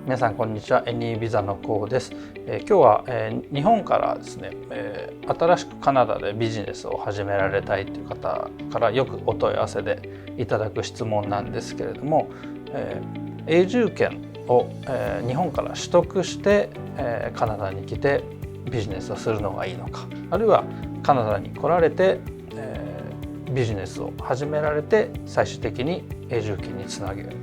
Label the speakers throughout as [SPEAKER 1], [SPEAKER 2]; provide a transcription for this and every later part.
[SPEAKER 1] 皆さんこんにちは。AnyVisaのこうです。今日は、日本からですね、新しくカナダでビジネスを始められたいという方からよくお問い合わせでいただく質問なんですけれども、永住権を、日本から取得して、カナダに来てビジネスをするのがいいのか、あるいはカナダに来られて、ビジネスを始められて最終的に永住権につなげる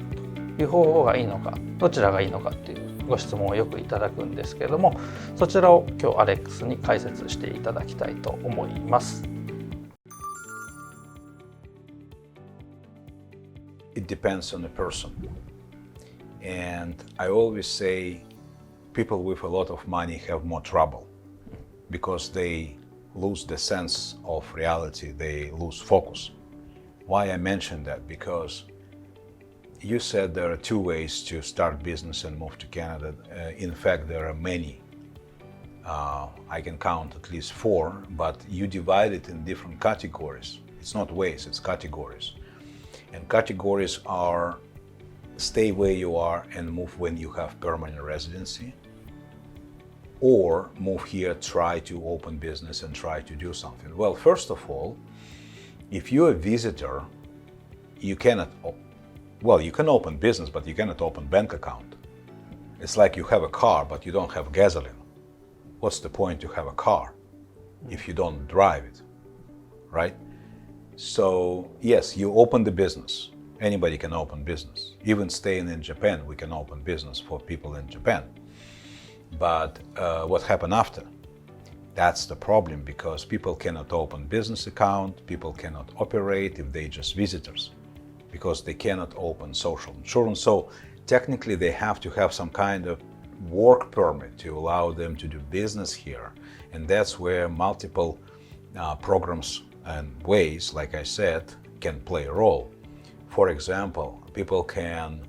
[SPEAKER 1] という方法がいいのか、どちらがいいのかっていうご質問をよくいただくんですけれども、そちらを今日アレックスに解説していただきたいと思います。
[SPEAKER 2] It depends on the person. And I always say people with a lot of money have more trouble because they lose the sense of reality, they lose focus. Why I mention that? Because you said there are two ways to start business and move to Canada. In fact, there are many. I can count at least 4, but you divide it in different categories. It's not ways, it's categories. And categories are stay where you are and move when you have permanent residency, or move here, try to open business and try to do something. Well, first of all, if you're a visitor, you cannot, well, you can open business, but you cannot open bank account. It's like you have a car, but you don't have gasoline. What's the point to have a car if you don't drive it, right? So yes, you open the business. Anybody can open business. Even staying in Japan, we can open business for people in Japan. But what happened after? That's the problem, because people cannot open business account, people cannot operate if they're just visitors, because they cannot open social insurance. So technically they have to have some kind of work permit to allow them to do business here. And that's where multiple programs and ways, like I said, can play a role. For example, people can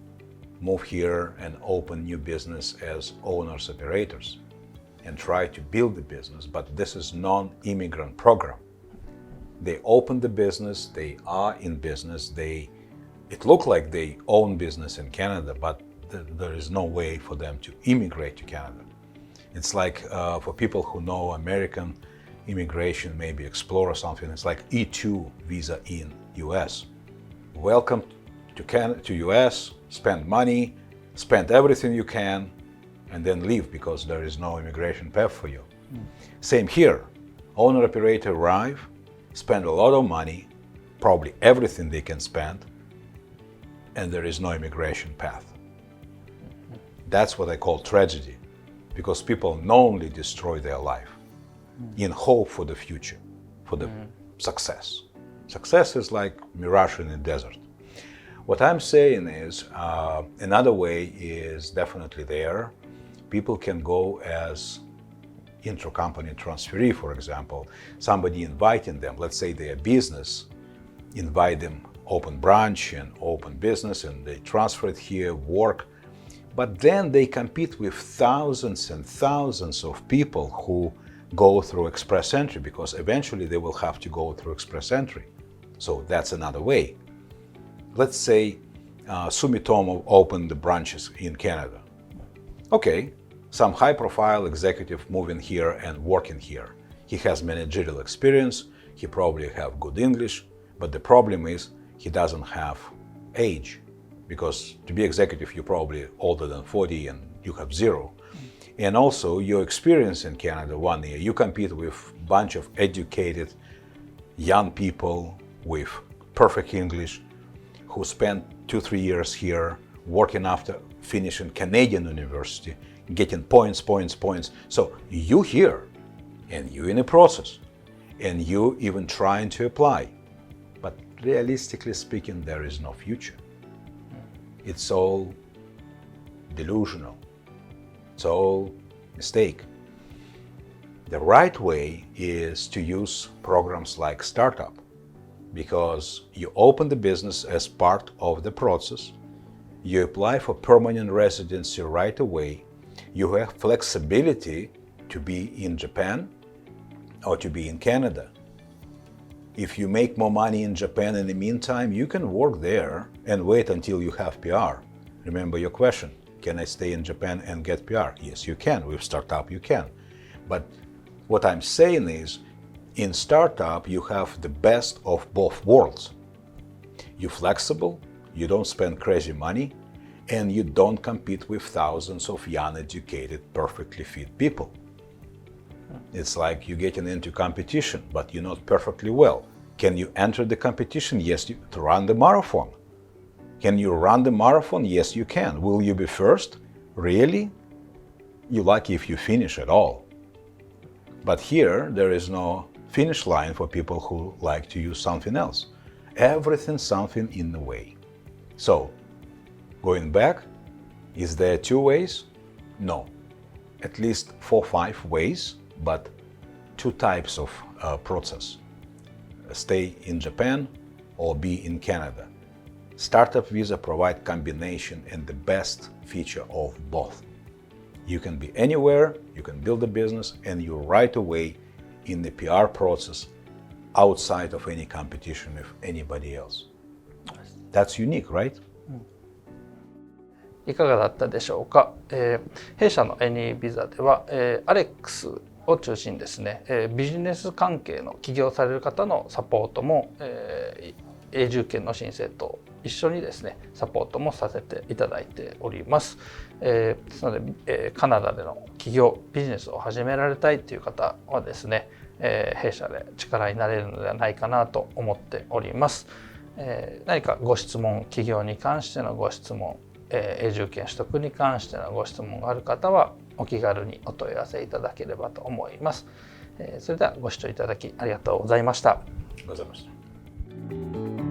[SPEAKER 2] move here and open new business as owners operators and try to build the business, but this is non-immigrant program. They open the business, they are in business, it looks like they own business in Canada, but there is no way for them to immigrate to Canada. It's like for people who know American immigration, maybe explore or something, it's like E2 visa in US. Welcome to US, spend money, spend everything you can, and then leave because there is no immigration path for you. Same here. Owner-operator arrive, spend a lot of money, probably everything they can spend, and there is no immigration path. That's what I call tragedy, because people knowingly destroy their life in hope for the future, for the success. Success is like mirage in the desert. What I'm saying is another way is definitely there. People can go as intercompany transferee, for example. Somebody inviting them, let's say they're a business, invite them, open branch and open business, and they transfer it here, work. But then they compete with thousands and thousands of people who go through express entry, because eventually they will have to go through express entry. So that's another way. Let's say Sumitomo opened the branches in Canada. Okay, some high-profile executive moving here and working here. He has managerial experience, he probably have good English, but the problem is he doesn't have age, because to be executive you're probably older than 40 and you have 0. And also your experience in Canada 1 year, you compete with a bunch of educated young people with perfect English who spent 2-3 years here working after finishing Canadian university, getting points. So you here, and you in the process, and you even trying to apply. But realistically speaking, there is no future. It's all delusional. It's all mistake. The right way is to use programs like Startup, because you open the business as part of the process, you apply for permanent residency right away, you have flexibility to be in Japan or to be in Canada. If you make more money in Japan in the meantime, you can work there and wait until you have PR. Remember your question, Can I stay in Japan and get PR? Yes, you can. With startup, you can. But what I'm saying is, in startup, you have the best of both worlds. You're flexible, you don't spend crazy money, and you don't compete with thousands of young, educated, perfectly fit people. It's like you're getting into competition, but you're not perfectly well. Can you enter the competition? Yes, to run the marathon. Can you run the marathon? Yes, you can. Will you be first? Really? You're lucky if you finish at all. But here, there is no finish line for people who like to use something else. Everything, something in the way. So, going back, is there 2 ways? No. At least 4 or 5 ways, but 2 types of process. Stay in Japan or be in Canada. Startup visa provide combination and the best feature of both. You can be anywhere, you can build a business, and you're right away in the PR process outside of any competition with anybody else. That's unique, right?
[SPEAKER 1] いかがだったでしょうか。弊社のAnyVisaでは、アレックスを中心にですね、ビジネス関係の起業される方のサポートも、永住権の申請と一緒にですねサポートもさせていただいております。ですので、カナダでの起業ビジネスを始められたいという方はですね、弊社で力になれるのではないかなと思っております。何かご質問、起業に関してのご質問、永住権取得に関してのご質問がある方はお気軽にお問い合わせいただければと思います。それではご視聴いただきありがとうございました。
[SPEAKER 2] ございました。